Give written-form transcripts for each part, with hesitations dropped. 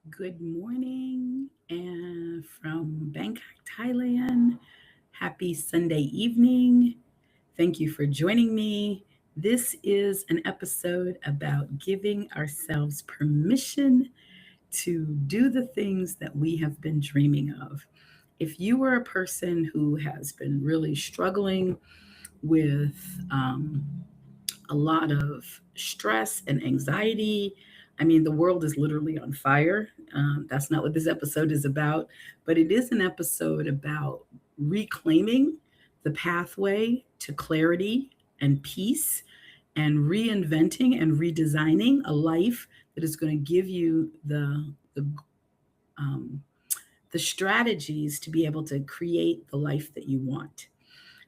Good morning, and from Bangkok, Thailand. Happy Sunday evening. Thank you for joining me. This is an episode about giving ourselves permission to do the things that we have been dreaming of. If you are a person who has been really struggling with um, a lot of stress and anxiety. I mean, the world is literally on fire. That's not what this episode is about, but it is an episode about reclaiming the pathway to clarity and peace and reinventing and redesigning a life that is going to give you the um, the strategies to be able to create the life that you want.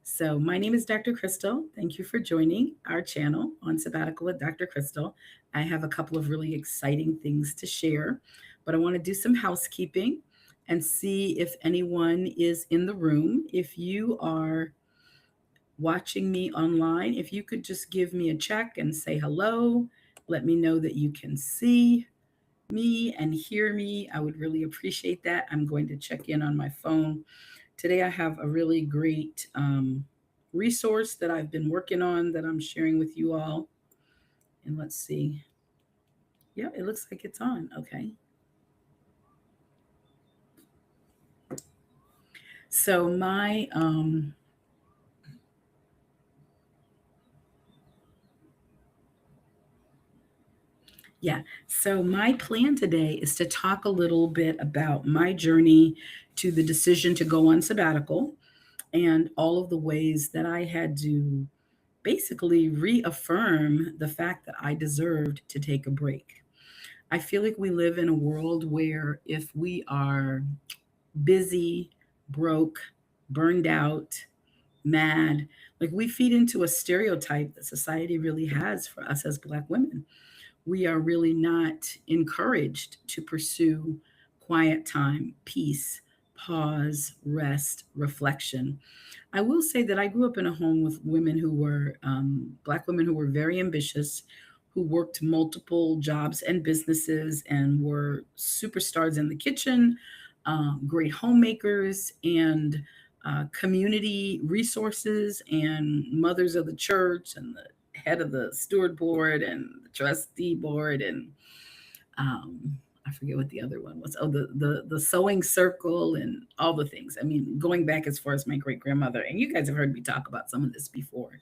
So, my name is Dr. Crystal. Thank you for joining our channel on Sabbatical with Dr. Crystal. I have a couple of really exciting things to share, but I want to do some housekeeping and see if anyone is in the room. If you are watching me online, if you could just give me a check and say hello, let me know that you can see me and hear me. I would really appreciate that. I'm going to check in on my phone. Today, I have a really great resource that I've been working on that I'm sharing with you all. And let's see. Yeah, it looks like it's on. Okay. So, yeah, so my plan today is to talk a little bit about my journey to the decision to go on sabbatical and all of the ways that I had to basically reaffirm the fact that I deserved to take a break. I feel like we live in a world where if we are busy, broke, burned out, mad, like we feed into a stereotype that society really has for us as Black women. We are really not encouraged to pursue quiet time, peace, pause, rest, reflection. I will say that I grew up in a home with women who were Black women who were very ambitious, who worked multiple jobs and businesses and were superstars in the kitchen, great homemakers, and community resources, and mothers of the church, and the head of the steward board, and the trustee board, and I forget what the other one was. Oh, the sewing circle and all the things. I mean, going back as far as my great grandmother, and you guys have heard me talk about some of this before.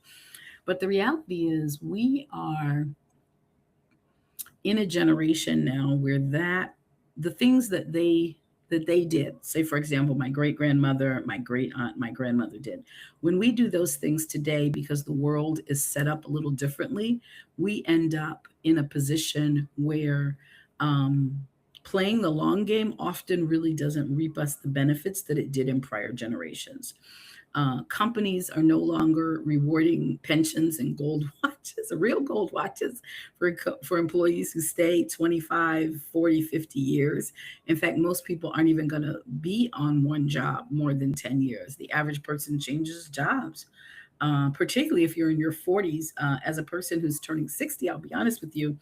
But the reality is, we are in a generation now where the things that they did, say for example, my great grandmother, my great aunt, my grandmother did. When we do those things today, because the world is set up a little differently, we end up in a position where um, playing the long game often really doesn't reap us the benefits that it did in prior generations. Companies are no longer rewarding pensions and gold watches, real gold watches for employees who stay 25, 40, 50 years. In fact, most people aren't even going to be on one job more than 10 years. The average person changes jobs. Particularly if you're in your 40s. As a person who's turning 60, I'll be honest with you,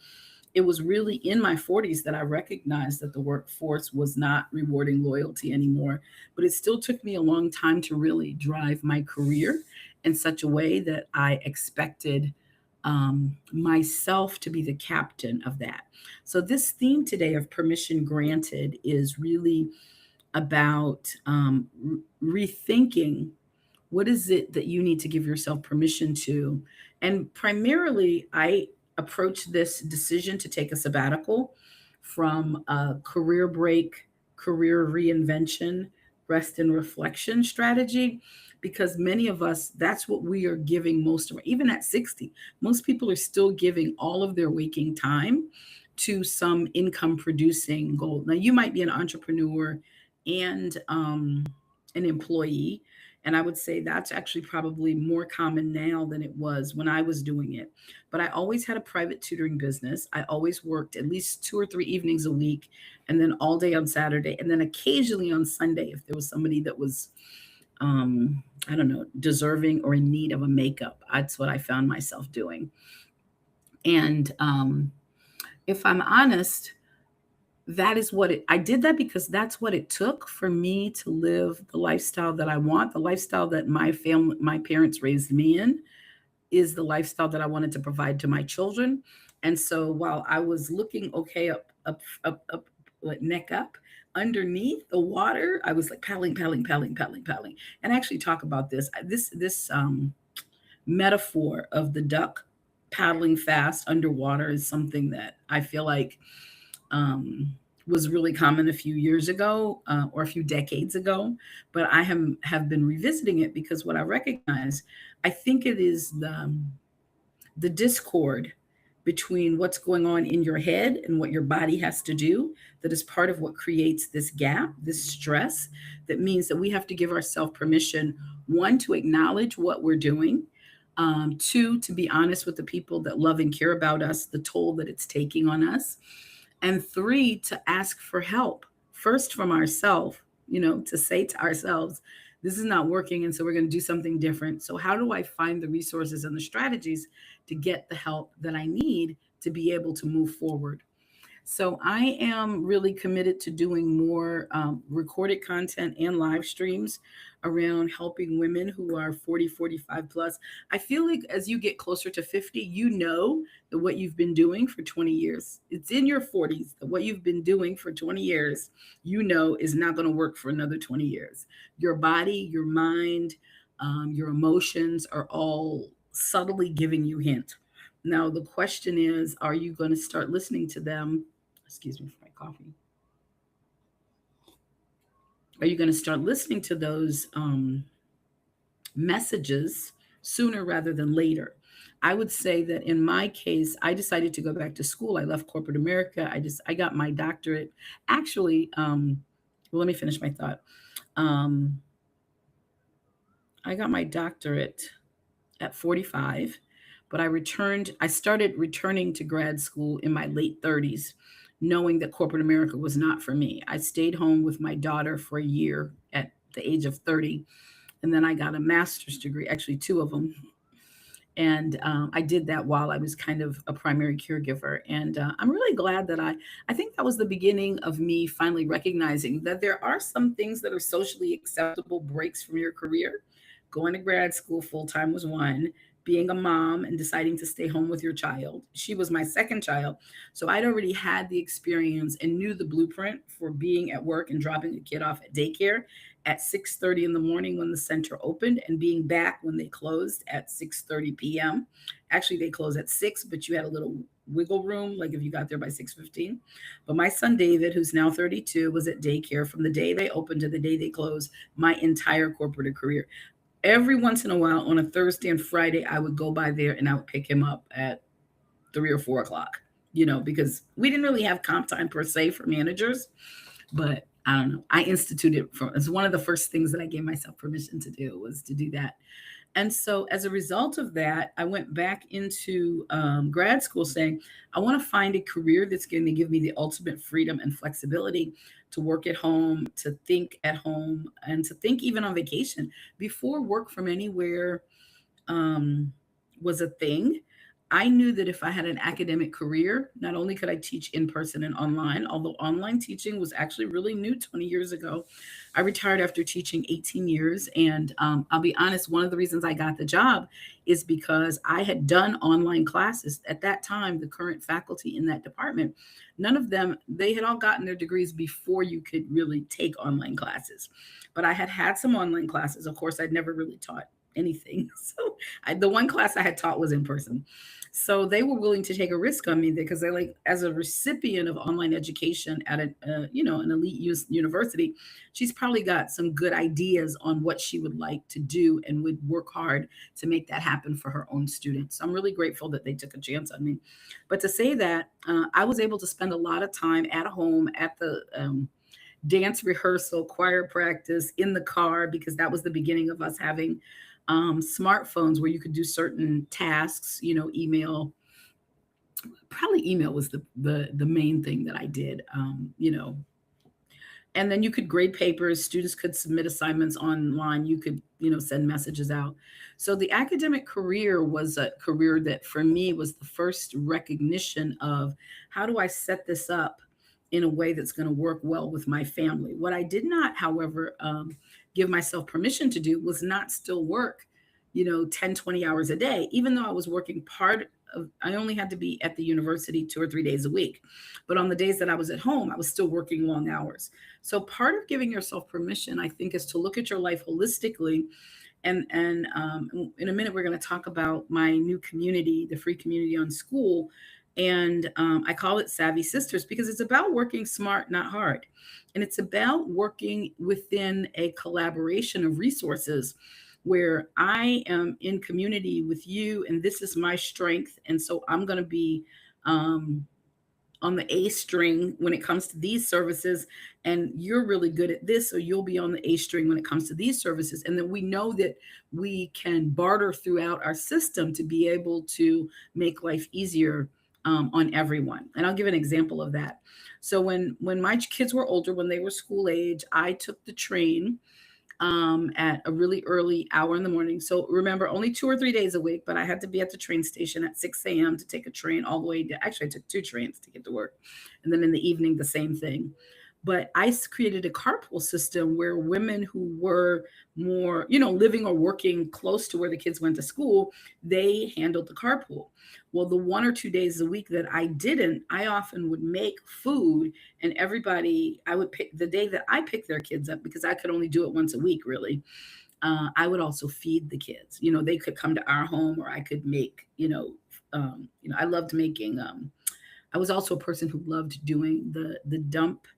it was really in my 40s that I recognized that the workforce was not rewarding loyalty anymore. But it still took me a long time to really drive my career in such a way that I expected myself to be the captain of that. So, this theme today of permission granted is really about rethinking what is it that you need to give yourself permission to. And primarily, I approach this decision to take a sabbatical from a career break, career reinvention, rest and reflection strategy, because many of us, that's what we are giving most of, even at 60, most people are still giving all of their waking time to some income producing goal. Now, you might be an entrepreneur and an employee, and I would say that's actually probably more common now than it was when I was doing it. But I always had a private tutoring business. I always worked at least 2 or 3 evenings a week, and then all day on Saturday, and then occasionally on Sunday if there was somebody that was, um, I don't know, deserving or in need of a makeup. That's what I found myself doing. And if I'm honest, that is what I did that because that's what it took for me to live the lifestyle that I want, the lifestyle that my family, my parents raised me in, is the lifestyle that I wanted to provide to my children. And so while I was looking okay up, like neck up, underneath the water, I was like paddling, paddling, paddling, paddling, paddling. And I actually talk about this. This metaphor of the duck paddling fast underwater is something that I feel like um, was really common a few years ago or a few decades ago, but I have been revisiting it because what I recognize, I think it is the discord between what's going on in your head and what your body has to do that is part of what creates this gap, this stress, that means that we have to give ourselves permission, one, to acknowledge what we're doing, two, to be honest with the people that love and care about us, the toll that it's taking on us, and three, to ask for help, first from ourselves, to say to ourselves, this is not working, and so we're going to do something different. So how do I find the resources and the strategies to get the help that I need to be able to move forward? So I am really committed to doing more recorded content and live streams around helping women who are 40, 45 plus. I feel like as you get closer to 50, you know that what you've been doing for 20 years, it's in your 40s, that what you've been doing for 20 years, is not going to work for another 20 years. Your body, your mind, your emotions are all subtly giving you hint. Now, the question is, are you going to start listening to them? Excuse me for my coffee. Are you going to start listening to those messages sooner rather than later? I would say that in my case, I decided to go back to school. I left corporate America. I got my doctorate. Actually, well, let me finish my thought. Um, I got my doctorate at 45, but I started returning to grad school in my late 30s, knowing that corporate America was not for me. I stayed home with my daughter for a year at the age of 30, and then I got a master's degree, actually, two of them. And I did that while I was kind of a primary caregiver. And I'm really glad that I think that was the beginning of me finally recognizing that there are some things that are socially acceptable breaks from your career. Going to grad school full time was one. Being a mom and deciding to stay home with your child. She was my second child. So I'd already had the experience and knew the blueprint for being at work and dropping a kid off at daycare at 6:30 in the morning when the center opened and being back when they closed at 6:30 p.m. Actually, they closed at 6, but you had a little wiggle room, like if you got there by 6:15. But my son David, who's now 32, was at daycare from the day they opened to the day they closed my entire corporate career. Every once in a while on a Thursday and Friday, I would go by there and I would pick him up at 3 or 4 o'clock, because we didn't really have comp time per se for managers, but I don't know. I instituted it's one of the first things that I gave myself permission to do was to do that. And so, as a result of that, I went back into grad school saying, I want to find a career that's going to give me the ultimate freedom and flexibility to work at home, to think at home, and to think even on vacation. Before work from anywhere um, was a thing, I knew that if I had an academic career, not only could I teach in person and online, although online teaching was actually really new 20 years ago. I retired after teaching 18 years. And I'll be honest, one of the reasons I got the job is because I had done online classes. At that time, the current faculty in that department, none of them, they had all gotten their degrees before you could really take online classes. But I had had some online classes. Of course, I'd never really taught anything. So the one class I had taught was in person. So they were willing to take a risk on me because they like, as a recipient of online education at an elite university, she's probably got some good ideas on what she would like to do and would work hard to make that happen for her own students. So I'm really grateful that they took a chance on me. But to say that, I was able to spend a lot of time at home at the dance rehearsal, choir practice, in the car, because that was the beginning of us having smartphones where you could do certain tasks, email. Probably email was the main thing that I did, and then you could grade papers, students could submit assignments online, you could, send messages out. So the academic career was a career that for me was the first recognition of how do I set this up in a way that's going to work well with my family. What I did not, however, give myself permission to do was not still work, 10, 20 hours a day, even though I was working I only had to be at the university 2 or 3 days a week. But on the days that I was at home, I was still working long hours. So part of giving yourself permission, I think, is to look at your life holistically. And in a minute, we're going to talk about my new community, the free community on school. And I call it Savvy Sisters because it's about working smart, not hard. And it's about working within a collaboration of resources where I am in community with you, and this is my strength. And so I'm going to be um, on the A string when it comes to these services, and you're really good at this, so you'll be on the A string when it comes to these services. And then we know that we can barter throughout our system to be able to make life easier on everyone. And I'll give an example of that. So when my kids were older, when they were school age, I took the train at a really early hour in the morning. So remember, only 2 or 3 days a week, but I had to be at the train station at 6 a.m. to take a train all the way to, actually, I took 2 trains to get to work. And then in the evening, the same thing. But I created a carpool system where women who were more, living or working close to where the kids went to school, they handled the carpool. Well, the 1 or 2 days a week that I didn't, I often would make food, and everybody, I would pick the day that I picked their kids up because I could only do it once a week, really. I would also feed the kids. They could come to our home, or I could make, I loved making. I was also a person who loved doing the dump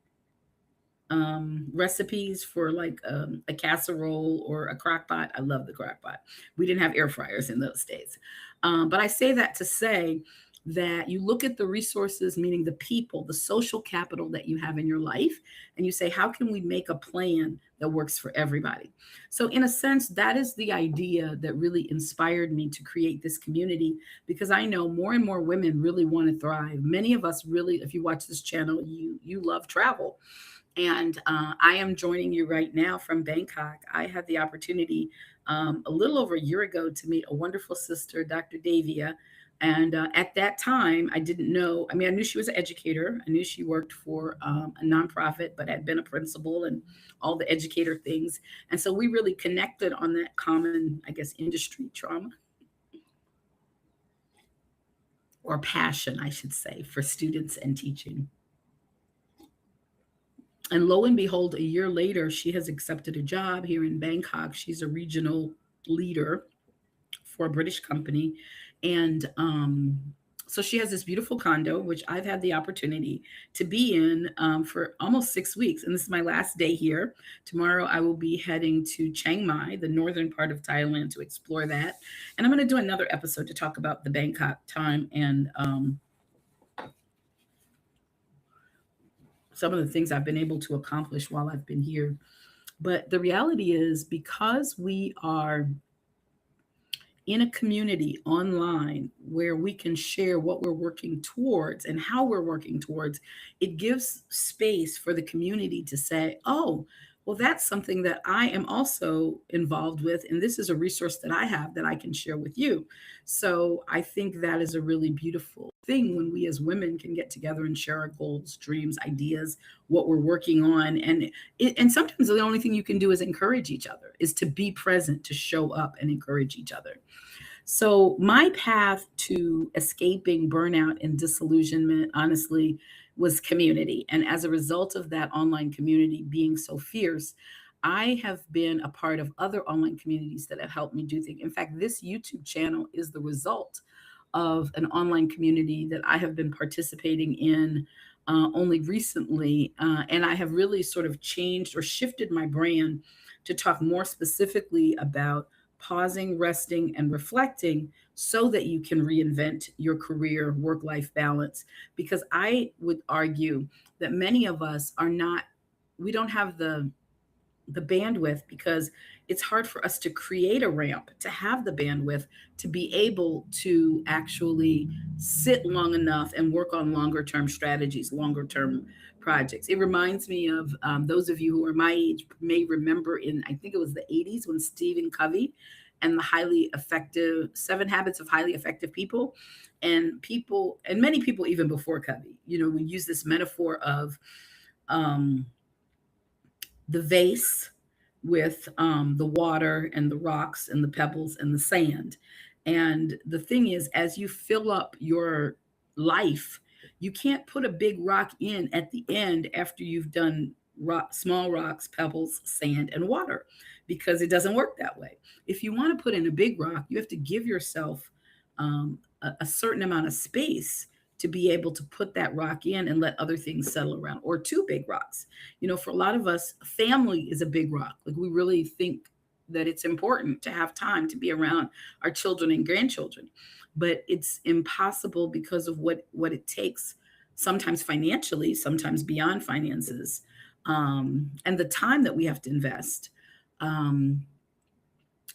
recipes for like a casserole or a crock pot. I love the crock pot. We didn't have air fryers in those days. But I say that to say that you look at the resources, meaning the people, the social capital that you have in your life, and you say, how can we make a plan that works for everybody? So, in a sense, that is the idea that really inspired me to create this community, because I know more and more women really want to thrive. Many of us really, if you watch this channel, you love travel. And I am joining you right now from Bangkok. I had the opportunity a little over a year ago to meet a wonderful sister, Dr. Davia. And at that time, I didn't know. I mean, I knew she was an educator. I knew she worked for a nonprofit, but had been a principal and all the educator things. And so we really connected on that common, I guess, industry trauma or passion, I should say, for students and teaching. And lo and behold, a year later, she has accepted a job here in Bangkok. She's a regional leader for a British company. And so she has this beautiful condo, which I've had the opportunity to be in for almost 6 weeks. And this is my last day here. Tomorrow, I will be heading to Chiang Mai, the northern part of Thailand, to explore that. And I'm going to do another episode to talk about the Bangkok time and some of the things I've been able to accomplish while I've been here. But the reality is, because we are in a community online where we can share what we're working towards and how we're working towards, it gives space for the community to say, oh, well, that's something that I am also involved with. And this is a resource that I have that I can share with you. So I think that is a really beautiful thing when we as women can get together and share our goals, dreams, ideas, what we're working on. And sometimes the only thing you can do is encourage each other, is to be present, to show up and encourage each other. So my path to escaping burnout and disillusionment, honestly, was community. And as a result of that online community being so fierce, I have been a part of other online communities that have helped me do things. In fact, this YouTube channel is the result of an online community that I have been participating in only recently. And I have really sort of changed or shifted my brand to talk more specifically about pausing, resting, and reflecting so that you can reinvent your career work life balance. Because I would argue that many of us we don't have the bandwidth, because it's hard for us to create a ramp, to have the bandwidth to be able to actually sit long enough and work on longer term strategies, longer term projects. It reminds me of those of you who are my age may remember in, I think it was the 80s, when Stephen Covey and the highly effective 7 habits of highly effective people, And people, and many people even before Covey, we use this metaphor of um, the vase with the water and the rocks and the pebbles and the sand. And the thing is, as you fill up your life, you can't put a big rock in at the end after you've done small rocks, pebbles, sand, and water, because it doesn't work that way. If you want to put in a big rock, you have to give yourself a certain amount of space to be able to put that rock in and let other things settle around, or two big rocks. For a lot of us, family is a big rock. Like, we really think that it's important to have time to be around our children and grandchildren, but it's impossible because of what it takes, sometimes financially, sometimes beyond finances, and the time that we have to invest um,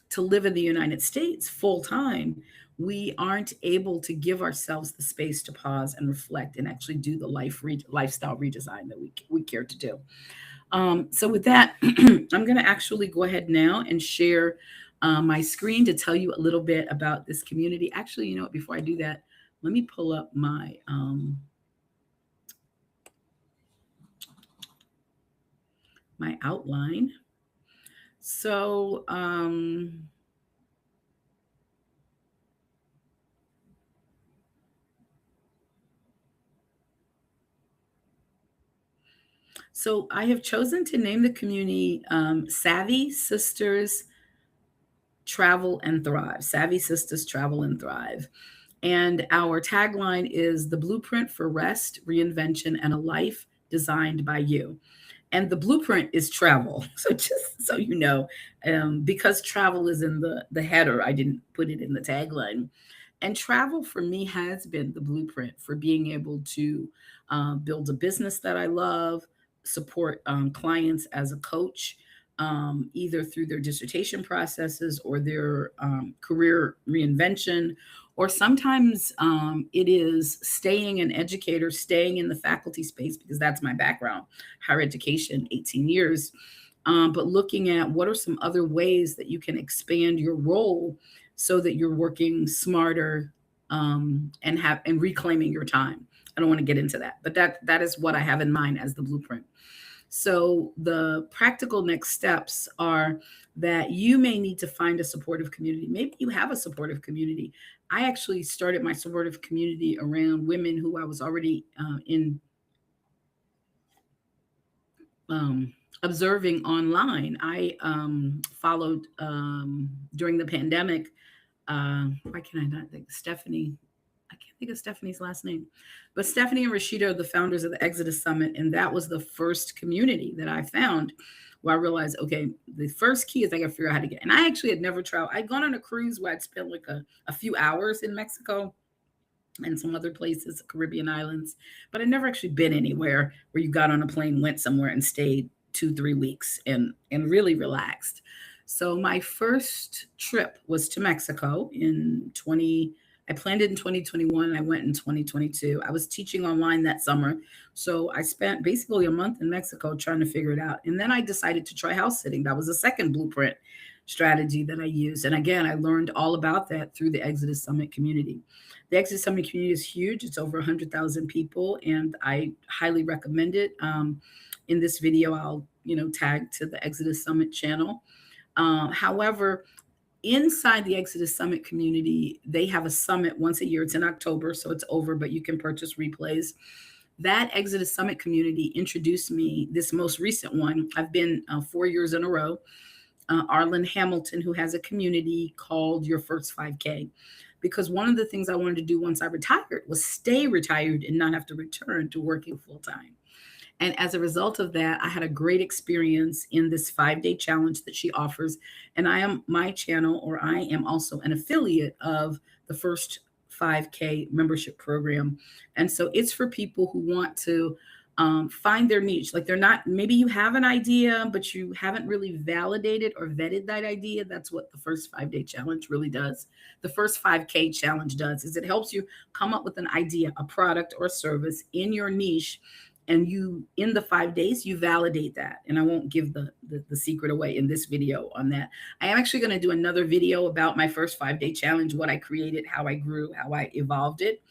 to live in the United States full time. We aren't able to give ourselves the space to pause and reflect and actually do the lifestyle redesign that we care to do. So with that, I'm going to actually go ahead now and share my screen to tell you a little bit about this community. Actually, you know what? Before I do that, let me pull up my outline. So So I have chosen to name the community Savvy Sisters Travel and Thrive. Savvy Sisters Travel and Thrive. And our tagline is the blueprint for rest, reinvention, and a life designed by you. And the blueprint is travel. So just so you know, because travel is in the header, I didn't put it in the tagline. And travel for me has been the blueprint for being able to build a business that I love, support clients as a coach, either through their dissertation processes or their career reinvention, or sometimes it is staying an educator, staying in the faculty space, because that's my background, higher education, 18 years. But looking at what are some other ways that you can expand your role so that you're working smarter, and reclaiming your time. I don't want to get into that, but that is what I have in mind as the blueprint. So the practical next steps are that you may need to find a supportive community. Maybe you have a supportive community. I actually started my supportive community around women who I was already in observing online. I followed during the pandemic. Why can I not think? Stephanie. I can't think of Stephanie's last name, but Stephanie and Rashida are the founders of the Exodus Summit. And that was the first community that I found where I realized, okay, the first key is I got to figure out how to get. And I actually had never traveled. I'd gone on a cruise where I'd spent like a few hours in Mexico and some other places, Caribbean islands, but I'd never actually been anywhere where you got on a plane, went somewhere and stayed 2-3 weeks and really relaxed. So my first trip was to Mexico in 20. I planned it in 2021 and I went in 2022. I was teaching online that summer. So I spent basically a month in Mexico trying to figure it out. And then I decided to try house sitting. That was the second blueprint strategy that I used. And again, I learned all about that through the Exodus Summit community. The Exodus Summit community is huge. It's over 100,000 people, and I highly recommend it. In this video, I'll tag to the Exodus Summit channel. However, inside the Exodus Summit community, they have a summit once a year. It's in October, so it's over, but you can purchase replays. That Exodus Summit community introduced me, this most recent one. I've been 4 years in a row. Arlen Hamilton, who has a community called Your First 5K. Because one of the things I wanted to do once I retired was stay retired and not have to return to working full time. And as a result of that, I had a great experience in this 5-day challenge that she offers. And my channel, or I am also an affiliate of the First 5K membership program. And so it's for people who want to find their niche. Like, they're not, maybe you have an idea, but you haven't really validated or vetted that idea. That's what the First 5-day challenge really does. The First 5K challenge does is it helps you come up with an idea, a product or service in your niche, And you, in the 5 days, you validate that. And I won't give the secret away in this video on that. I am actually going to do another video about my first 5-day challenge, what I created, how I grew, how I evolved it.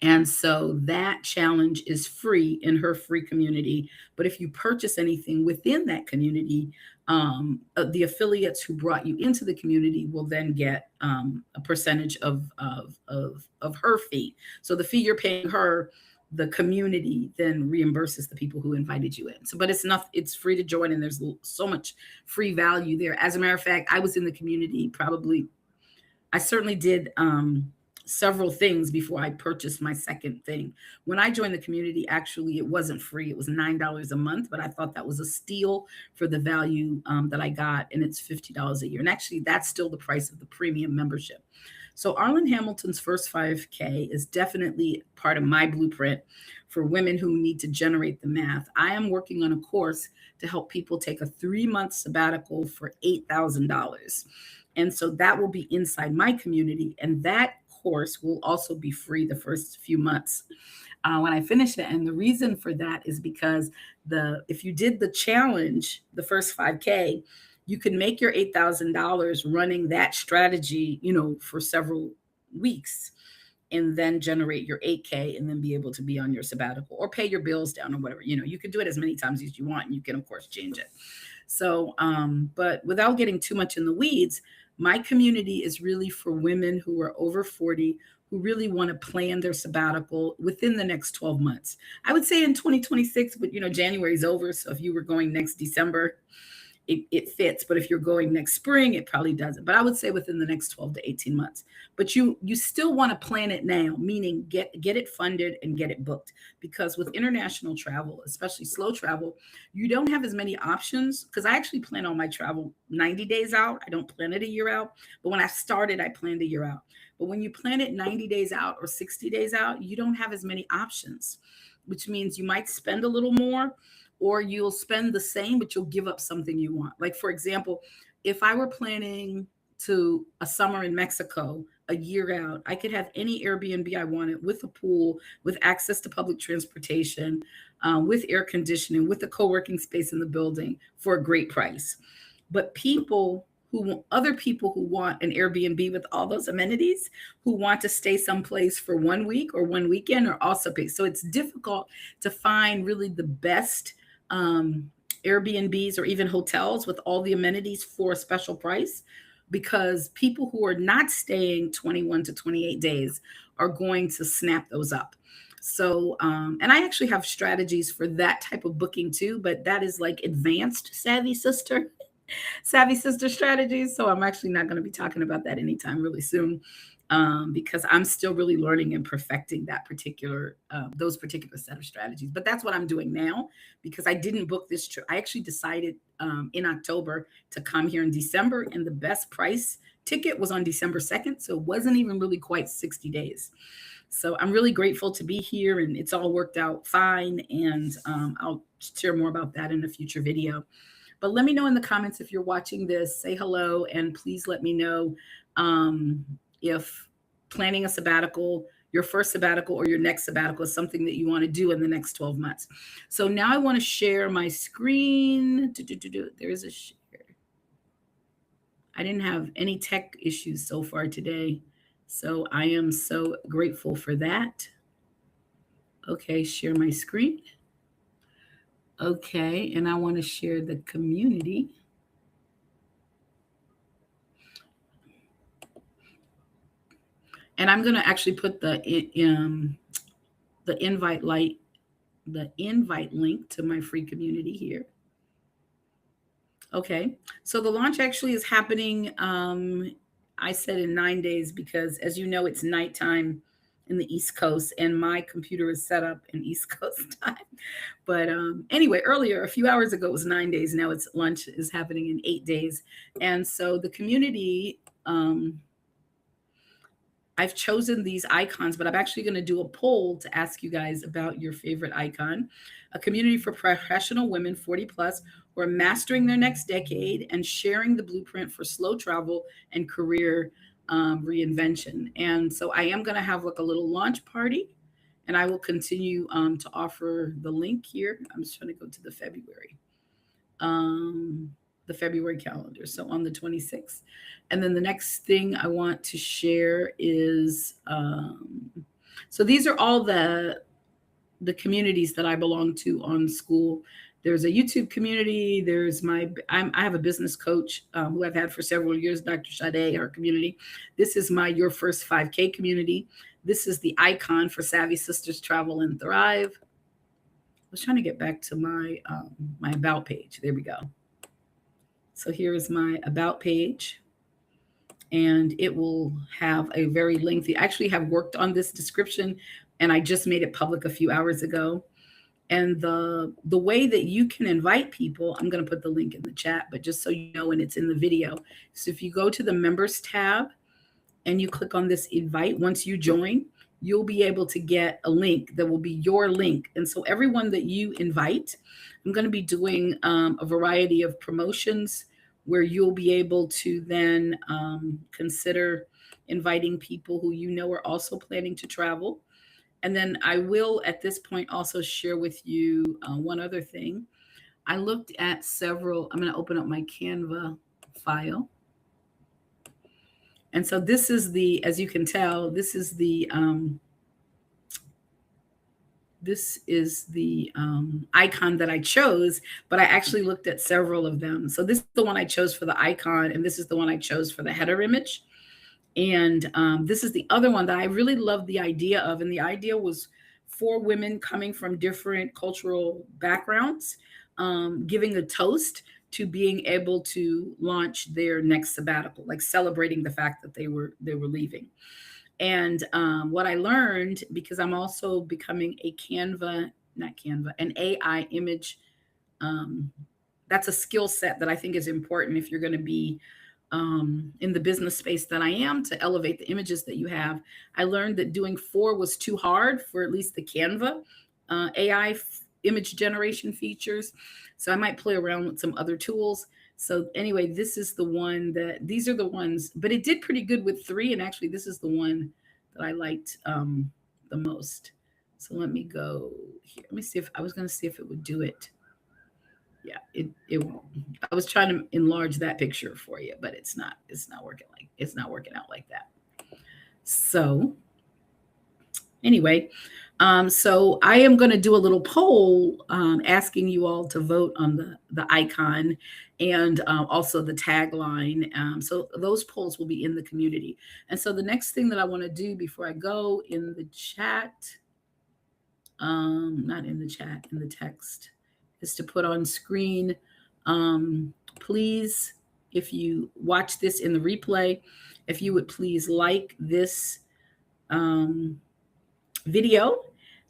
And so that challenge is free in her free community. But if you purchase anything within that community, the affiliates who brought you into the community will then get a percentage of her fee. So the fee you're paying her, the community then reimburses the people who invited you in. So, but it's free to join, and there's so much free value there. As a matter of fact, I was in the community I certainly did several things before I purchased my second thing. When I joined the community, actually, it wasn't free. It was $9 a month, but I thought that was a steal for the value that I got, and it's $50 a year. And actually, that's still the price of the premium membership. So Arlen Hamilton's first 5K is definitely part of my blueprint for women who need to generate the math. I am working on a course to help people take a 3-month sabbatical for $8,000. And so that will be inside my community. And that course will also be free the first few months when I finish it. And the reason for that is because if you did the challenge, the first 5K, you can make your $8,000 running that strategy, for several weeks, and then generate your 8K and then be able to be on your sabbatical or pay your bills down or whatever. You can do it as many times as you want, and you can, of course, change it. So, but without getting too much in the weeds, my community is really for women who are over 40, who really want to plan their sabbatical within the next 12 months. I would say in 2026, but January is over. So if you were going next December, it fits. But if you're going next spring, it probably doesn't. But I would say within the next 12 to 18 months. But you still want to plan it now, meaning get it funded and get it booked. Because with international travel, especially slow travel, you don't have as many options. Because I actually plan all my travel 90 days out. I don't plan it a year out. But when I started, I planned a year out. But when you plan it 90 days out or 60 days out, you don't have as many options, which means you might spend a little more, or you'll spend the same, but you'll give up something you want. Like, for example, if I were planning to a summer in Mexico a year out, I could have any Airbnb I wanted with a pool, with access to public transportation, with air conditioning, with a co-working space in the building for a great price. But other people who want an Airbnb with all those amenities, who want to stay someplace for 1 week or 1 weekend, are also paid. So it's difficult to find really the best Airbnbs or even hotels with all the amenities for a special price, because people who are not staying 21 to 28 days are going to snap those up. So, and I actually have strategies for that type of booking too, but that is like advanced Savvy Sister strategies. So I'm actually not going to be talking about that anytime really soon, because I'm still really learning and perfecting those particular set of strategies. But that's what I'm doing now, because I didn't book this trip. I actually decided in October to come here in December, and the best price ticket was on December 2nd. So it wasn't even really quite 60 days. So I'm really grateful to be here, and it's all worked out fine. And I'll share more about that in a future video. But let me know in the comments if you're watching this. Say hello, and please let me know if planning a sabbatical, your first sabbatical or your next sabbatical, is something that you want to do in the next 12 months. So now I want to share my screen. There is a share. I didn't have any tech issues so far today, so I am so grateful for that. Okay, share my screen. Okay, and I want to share the community. And I'm going to actually put the invite link to my free community here. Okay, so the launch actually is happening, I said in 9 days, because as you know, it's nighttime in the East Coast, and my computer is set up in East Coast time. But anyway, earlier, a few hours ago, it was 9 days. Now launch is happening in 8 days. And so the community, I've chosen these icons, but I'm actually going to do a poll to ask you guys about your favorite icon. A community for professional women 40 plus who are mastering their next decade and sharing the blueprint for slow travel and career reinvention. And so I am going to have like a little launch party, And I will continue to offer the link here. I'm just trying to go to um, the February calendar. So on the 26th. And then the next thing I want to share is so these are all the communities that I belong to on school. There's a YouTube community. I have a business coach who I've had for several years, Dr. Sade, our community. This is my Your First 5K community. This is the icon for Savvy Sisters Travel and Thrive. I was trying to get back to my about page. There we go. So here is my about page, and it will have a very lengthy. I actually have worked on this description, and I just made it public a few hours ago. And the way that you can invite people, I'm going to put the link in the chat, but just so you know, and it's in the video. So if you go to the members tab and you click on this invite, once you join, you'll be able to get a link that will be your link. And so everyone that you invite, I'm going to be doing a variety of promotions where you'll be able to then consider inviting people who you know are also planning to travel. And then I will, at this point, also share with you one other thing. I looked at several, I'm going to open up my Canva file. And so this is as you can tell, this is the icon that I chose, but I actually looked at several of them. So this is the one I chose for the icon, and this is the one I chose for the header image. And this is the other one that I really loved the idea of. And the idea was for women coming from different cultural backgrounds, giving a toast to being able to launch their next sabbatical, like celebrating the fact that they were leaving. And what I learned, because I'm also becoming an AI image, that's a skill set that I think is important if you're going to be in the business space that I am, to elevate the images that you have. I learned that doing 4 was too hard for at least the Canva AI image generation features. So I might play around with some other tools. So anyway, these are the ones, but it did pretty good with 3. And actually, this is the one that I liked the most. So let me go here. Let me see if I was going to see if it would do it. Yeah, it won't. I was trying to enlarge that picture for you, but it's not working out like that. So anyway, so I am going to do a little poll asking you all to vote on the icon and also the tagline. So those polls will be in the community. And so the next thing that I want to do before I go in the chat, not in the chat, in the text, is to put on screen. Please, if you watch this in the replay, if you would please like this video,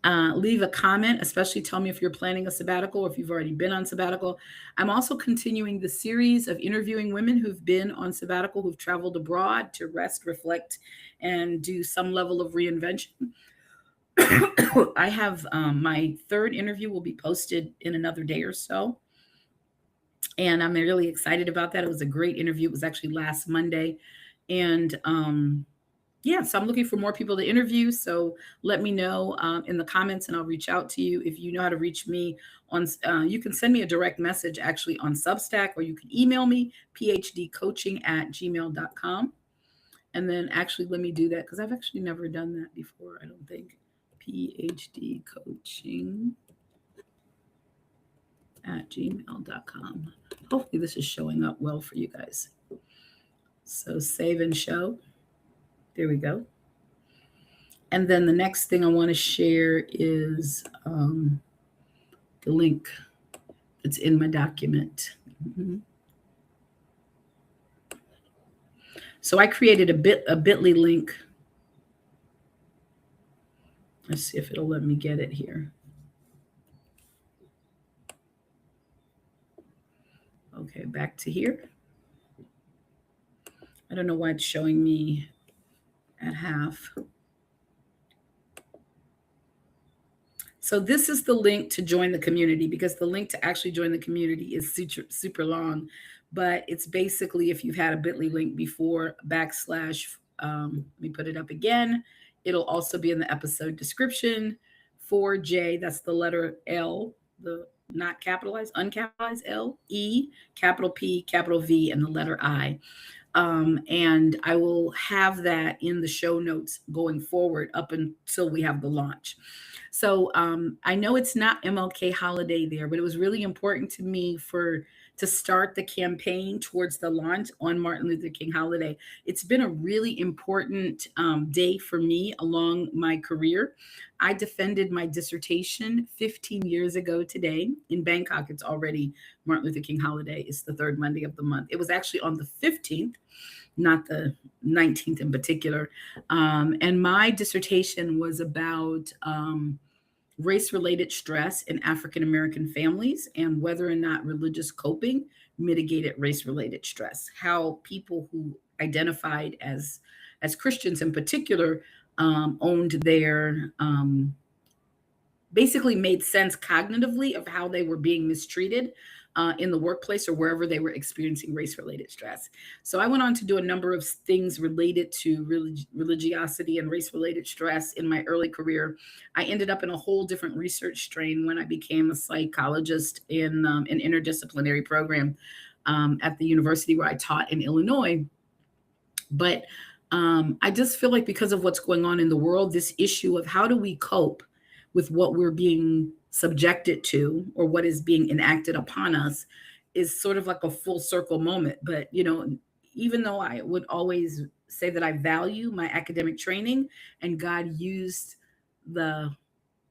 leave a comment, especially tell me if you're planning a sabbatical or if you've already been on sabbatical. I'm also continuing the series of interviewing women who've been on sabbatical, who've traveled abroad to rest, reflect, and do some level of reinvention. I have my 3rd interview will be posted in another day or so. And I'm really excited about that. It was a great interview. It was actually last Monday. And yeah, so I'm looking for more people to interview. So let me know in the comments and I'll reach out to you. If you know how to reach me you can send me a direct message actually on Substack, or you can email me, phdcoaching@gmail.com. And then actually, let me do that because I've actually never done that before, I don't think. phdcoaching@gmail.com. Hopefully this is showing up well for you guys. So save and show. There we go. And then the next thing I want to share is the link that's in my document. Mm-hmm. So I created a bit.ly link. Let's see if it'll let me get it here. Okay, back to here. I don't know why it's showing me at half. So this is the link to join the community, because the link to actually join the community is super long. But it's basically, if you've had a bit.ly link before, / let me put it up again. It'll also be in the episode description. 4J, that's the letter L, the not capitalized, uncapitalized L, E, capital P, capital V, and the letter I. And I will have that in the show notes going forward up until we have the launch. So I know it's not MLK holiday there, but it was really important to me for to start the campaign towards the launch on Martin Luther King holiday. It's been a really important day for me along my career. I defended my dissertation 15 years ago today in Bangkok. It's already Martin Luther King holiday. It's the third Monday of the month. It was actually on the 15th, not the 19th in particular. And my dissertation was about race related stress in African American families and whether or not religious coping mitigated race related stress. How people who identified as Christians in particular owned their basically made sense cognitively of how they were being mistreated in the workplace or wherever they were experiencing race related stress. So I went on to do a number of things related to religiosity and race related stress in my early career. I ended up in a whole different research strain when I became a psychologist in an interdisciplinary program at the university where I taught in Illinois. But I just feel like because of what's going on in the world, this issue of how do we cope with what we're being subjected to or what is being enacted upon us is sort of like a full circle moment. But, even though I would always say that I value my academic training and God used the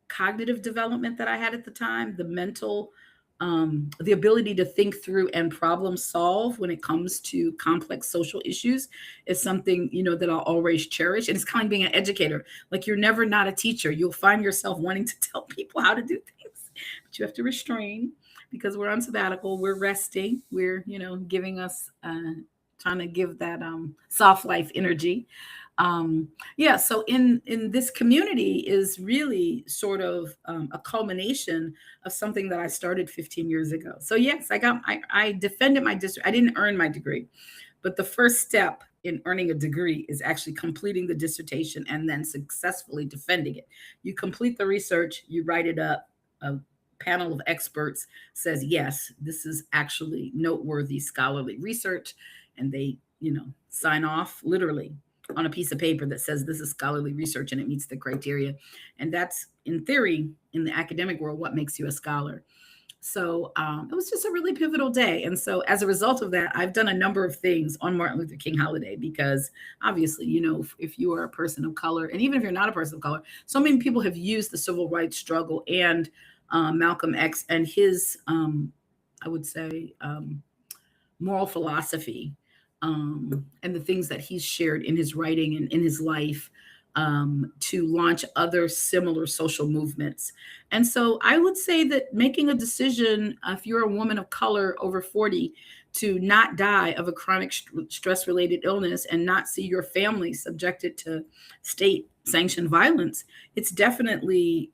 cognitive development that I had at the time, the mental, the ability to think through and problem solve when it comes to complex social issues is something, that I'll always cherish. And it's kind of being an educator. Like you're never not a teacher. You'll find yourself wanting to tell people how to do things, but you have to restrain because we're on sabbatical. We're resting. We're, giving us, trying to give that soft life energy. Yeah, so in this community is really sort of a culmination of something that I started 15 years ago. So yes, I defended my district. I didn't earn my degree, but the first step in earning a degree is actually completing the dissertation and then successfully defending it. You complete the research, you write it up. A panel of experts says yes, this is actually noteworthy scholarly research, and they sign off literally on a piece of paper that says this is scholarly research and it meets the criteria. And that's, in theory, in the academic world, what makes you a scholar. So it was just a really pivotal day. And so as a result of that, I've done a number of things on Martin Luther King holiday because obviously, if you are a person of color, and even if you're not a person of color, so many people have used the civil rights struggle and Malcolm X and his, I would say, moral philosophy and the things that he's shared in his writing and in his life to launch other similar social movements. And so I would say that making a decision, if you're a woman of color over 40, to not die of a chronic stress related illness and not see your family subjected to state sanctioned violence, it's definitely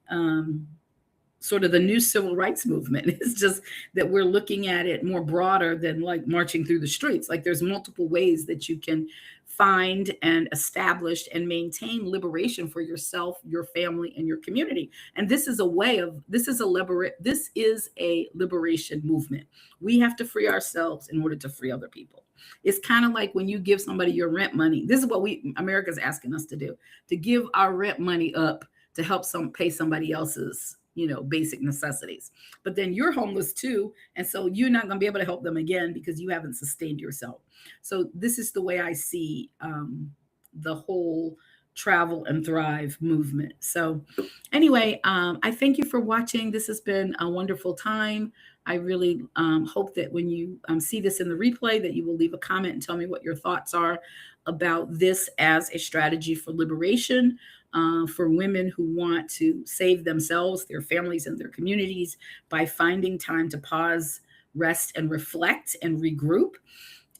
sort of the new civil rights movement. It's just that we're looking at it more broader than like marching through the streets. Like there's multiple ways that you can find and establish and maintain liberation for yourself, your family, and your community. And this is a liberation movement. We have to free ourselves in order to free other people. It's kind of like when you give somebody your rent money. This is what America's asking us to do, to give our rent money up to help pay somebody else's basic necessities. But then you're homeless too. And so you're not going to be able to help them again because you haven't sustained yourself. So this is the way I see the whole travel and thrive movement. So anyway, I thank you for watching. This has been a wonderful time. I really hope that when you see this in the replay that you will leave a comment and tell me what your thoughts are about this as a strategy for liberation. For women who want to save themselves, their families, and their communities by finding time to pause, rest, and reflect and regroup.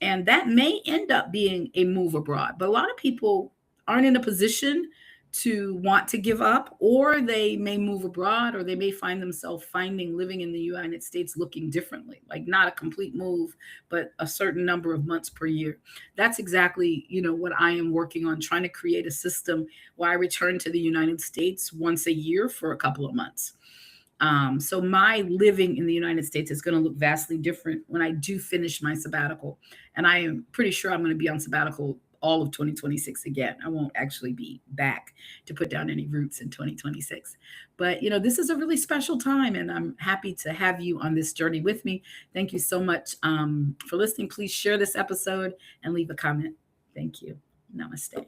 And that may end up being a move abroad. But a lot of people aren't in a position to want to give up, or they may move abroad, or they may find themselves finding living in the United States looking differently, like not a complete move, but a certain number of months per year. That's exactly, what I am working on, trying to create a system where I return to the United States once a year for a couple of months. So my living in the United States is going to look vastly different when I do finish my sabbatical. And I am pretty sure I'm going to be on sabbatical all of 2026 again. I won't actually be back to put down any roots in 2026. But, this is a really special time, and I'm happy to have you on this journey with me. Thank you so much for listening. Please share this episode and leave a comment. Thank you. Namaste.